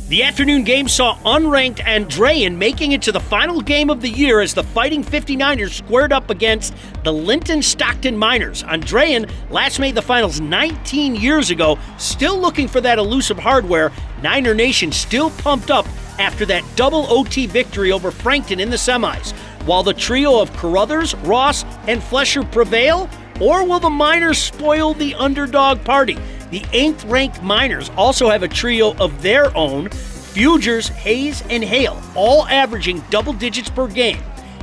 The afternoon game saw unranked Andrean making it to the final game of the year as the Fighting 59ers squared up against the Linton-Stockton Miners. Andrean last made the finals 19 years ago, still looking for that elusive hardware. Niner Nation still pumped up after that double OT victory over Frankton in the semis. While the trio of Carruthers, Ross, and Flesher prevail, or will the Miners spoil the underdog party? The 8th-ranked Miners also have a trio of their own, Fugers, Hayes, and Hale, all averaging double digits per game.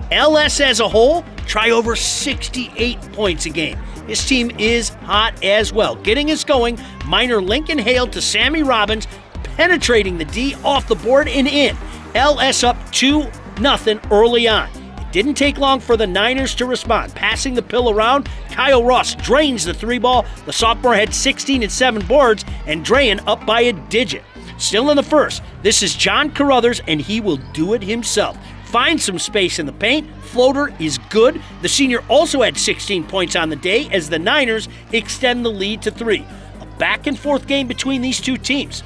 LS as a whole try over 68 points a game. His team is hot as well. Getting us going, Miner Lincoln Hale to Sammy Robbins, penetrating the D off the board and in. LS up 2-0 early on. Didn't take long for the Niners to respond. Passing the pill around, Kyle Ross drains the 3-ball. The sophomore had 16 and 7 boards, and Andrean up by a digit. Still in the first, this is John Carruthers, and he will do it himself. Finds some space in the paint. Floater is good. The senior also had 16 points on the day as the Niners extend the lead to 3. A back-and-forth game between these two teams.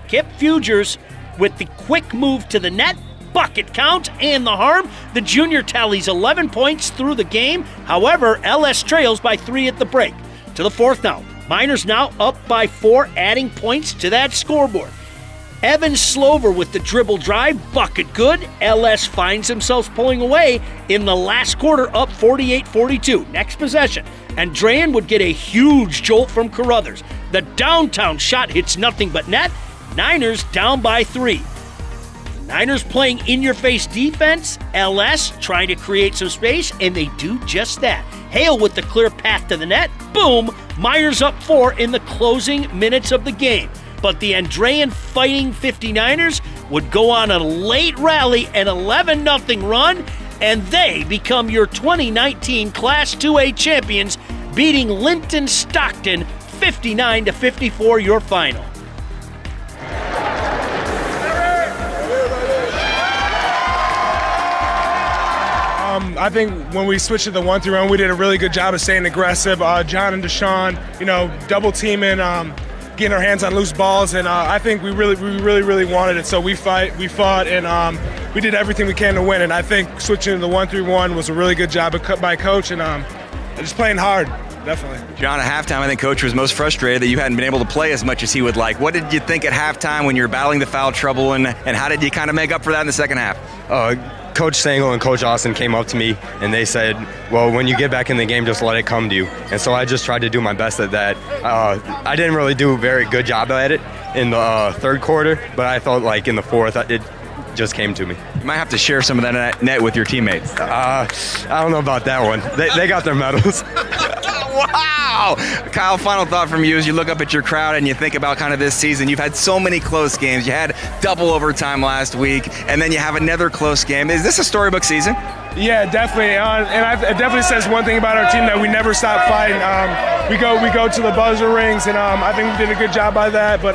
Kip Fugers with the quick move to the net. Bucket count and the harm. The junior tallies 11 points through the game. However, LS trails by 3 at the break. To the fourth now. Miners now up by 4, adding points to that scoreboard. Evan Slover with the dribble drive, bucket good. LS finds themselves pulling away in the last quarter, up 48-42. Next possession, Andrean would get a huge jolt from Carruthers. The downtown shot hits nothing but net. Niners down by 3. Niners playing in-your-face defense, LS trying to create some space, and they do just that. Hale with the clear path to the net. Boom! Miners up 4 in the closing minutes of the game. But the Andrean Fighting 59ers would go on a late rally, an 11-0 run, and they become your 2019 Class 2A champions, beating Linton-Stockton 59-54, your final. I think when we switched to the 1-3-1, we did a really good job of staying aggressive. John and Deshaun, double teaming, getting our hands on loose balls, and I think we really wanted it. So we fought, and we did everything we can to win. And I think switching to the 1-3-1 was a really good job by Coach, and just playing hard. Definitely. John, at halftime, I think Coach was most frustrated that you hadn't been able to play as much as he would like. What did you think at halftime when you were battling the foul trouble, and how did you kind of make up for that in the second half? Coach Stengel and Coach Austin came up to me and they said, well, when you get back in the game, just let it come to you. And so I just tried to do my best at that. I didn't really do a very good job at it in the third quarter, but I felt like in the fourth, it just came to me. You might have to share some of that net with your teammates. I don't know about that one. They got their medals. Wow! Kyle, final thought from you as you look up at your crowd and you think about kind of this season. You've had so many close games. You had double overtime last week, and then you have another close game. Is this a storybook season? Yeah, definitely. It definitely says one thing about our team, that we never stop fighting. We go to the buzzer rings, and I think we did a good job by that. But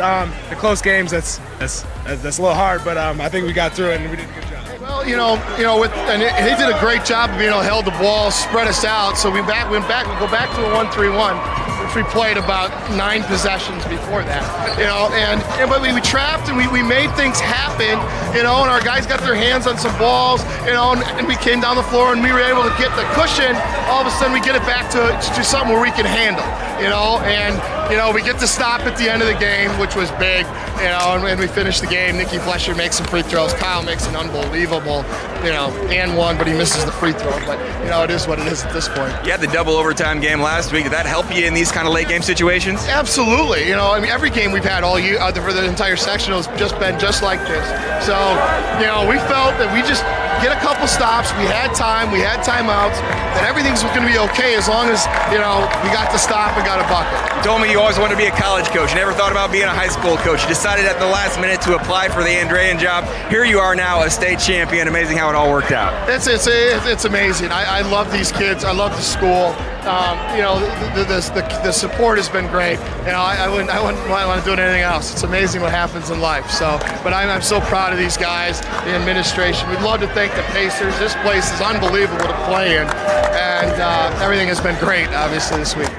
the close games, that's a little hard. But I think we got through it, and we did a good job. Well, he did a great job of held the ball, spread us out. So we go back to a 1-3-1, which we played about 9 possessions before that. But we trapped and we made things happen. And our guys got their hands on some balls. And we came down the floor and we were able to get the cushion. All of a sudden, we get it back to something where we can handle. We get to stop at the end of the game, which was big. And we finished the game. Nicky Flesher makes some free throws. Kyle makes an unbelievable, and one, but he misses the free throw. But it is what it is at this point. You had the double overtime game last week. Did that help you in these kind of late game situations? Absolutely. Every game we've had all year for the entire sectional has just been just like this. So, we felt that we just get a couple stops. We had time. We had timeouts. That everything's going to be okay as long as we got to stop and got a bucket. You told me you always wanted to be a college coach. You never thought about being a high school coach. You decided at the last minute to apply for the Andrean job. Here you are now, a state champion. Amazing how it all worked out. It's amazing. I love these kids. I love the school. The support has been great. I wouldn't want to do anything else. It's amazing what happens in life. But I'm so proud of these guys, the administration. We'd love to thank the Pacers. This place is unbelievable to play in, and everything has been great, obviously, this week.